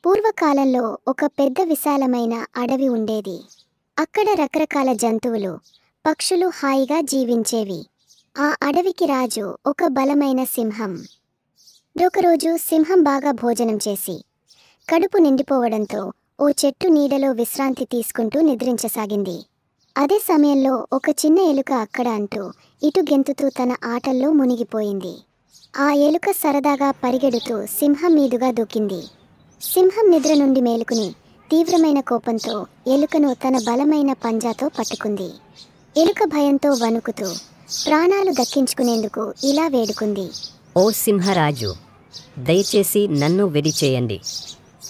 పూర్వకాలంలో ఒక పెద్ద విశాలమైన అడవి ఉండేది. అక్కడ రకరకాల జంతువులు, పక్షులు హాయిగా జీవించేవి. ఆ అడవికి రాజు ఒక బలమైన సింహం. ఒకరోజు సింహం బాగా భోజనం చేసి కడుపు నిండిపోవడంతో ఓ చెట్టు నీడలో విశ్రాంతి తీసుకుంటూ నిద్రించసాగింది. అదే సమయంలో ఒక చిన్న ఎలుక అక్కడ అంటూ ఇటు గెంతుతూ తన ఆటల్లో మునిగిపోయింది. ఆ ఎలుక సరదాగా పరిగెడుతూ సింహం మీదుగా దూకింది. సింహం నిద్ర నుండి మేలుకుని తీవ్రమైన కోపంతో ఎలుకను తన బలమైన పంజాతో పట్టుకుంది. ఎలుక భయంతో వణుకుతూ ప్రాణాలు దక్కించుకునేందుకు ఇలా వేడుకుంది. ఓ సింహరాజు, దయచేసి నన్ను విడిచేయండి.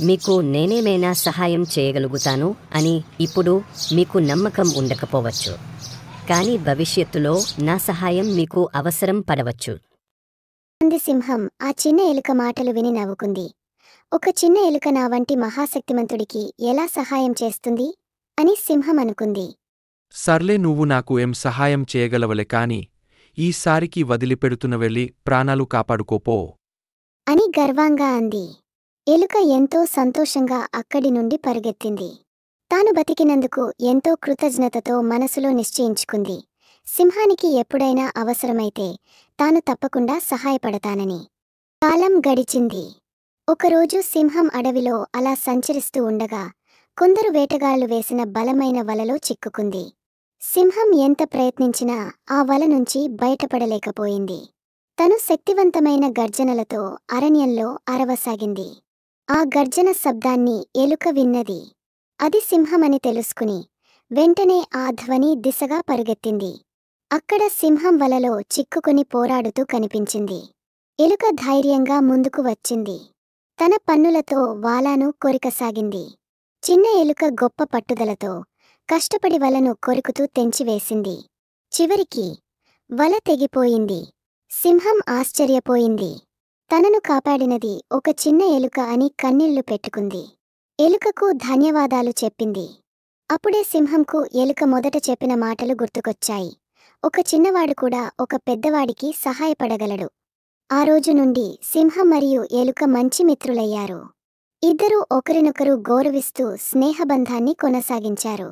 మీకు నేనేమైనా సహాయం చేయగలుగుతాను అని ఇప్పుడు మీకు నమ్మకం ఉండకపోవచ్చు, కానీ భవిష్యత్తులో నా సహాయం మీకు అవసరం పడవచ్చు. అంది సింహం. ఆ చిన్న ఎలుక మాటలు విని నవ్వుకుంది. ఒక చిన్న ఎలుక నా వంటి మహాశక్తిమంతుడికి ఎలా సహాయం చేస్తుంది అని సింహం అనుకుంది. సర్లే, నువ్వు నాకు ఏం సహాయం చేయగలవలే కాని ఈసారికి వదిలిపెడుతున్న వెళ్ళి ప్రాణాలు కాపాడుకోపో అని గర్వంగా అంది. ఎలుక ఎంతో సంతోషంగా అక్కడి నుండి పరుగెత్తింది. తాను బతికినందుకు ఎంతో కృతజ్ఞతతో మనసులో నిశ్చయించుకుంది. సింహానికి ఎప్పుడైనా అవసరమైతే తాను తప్పకుండా సహాయపడతానని. కాలం గడిచింది. ఒకరోజు సింహం అడవిలో అలా సంచరిస్తూ ఉండగా కొందరు వేటగాళ్లు వేసిన బలమైన వలలో చిక్కుకుంది. సింహం ఎంత ప్రయత్నించినా ఆ వల నుంచి బయటపడలేకపోయింది. తను శక్తివంతమైన గర్జనలతో అరణ్యంలో అరవసాగింది. ఆ గర్జన శబ్దాన్ని ఎలుక విన్నది. అది సింహమని తెలుసుకుని వెంటనే ఆ ధ్వని దిశగా పరుగెత్తింది. అక్కడ సింహం వలలో చిక్కుకుని పోరాడుతూ కనిపించింది. ఎలుక ధైర్యంగా ముందుకు వచ్చింది. తన పన్నులతో వాలాను కొరికసాగింది. చిన్న ఎలుక గొప్ప పట్టుదలతో కష్టపడి వలను కొరుకుతూ తెంచివేసింది. చివరికి వల తెగిపోయింది. సింహం ఆశ్చర్యపోయింది. తనను కాపాడినది ఒక చిన్న ఎలుక అని కన్నీళ్లు పెట్టుకుంది. ఎలుకకు ధన్యవాదాలు చెప్పింది. అప్పుడే సింహంకు ఎలుక మొదట చెప్పిన మాటలు గుర్తుకొచ్చాయి. ఒక చిన్నవాడు కూడా ఒక పెద్దవాడికి సహాయపడగలడు. ఆ రోజు నుండి సింహం మరియు ఎలుక మంచి మిత్రులయ్యారు. ఇద్దరూ ఒకరినొకరు గౌరవిస్తూ స్నేహబంధాన్ని కొనసాగించారు.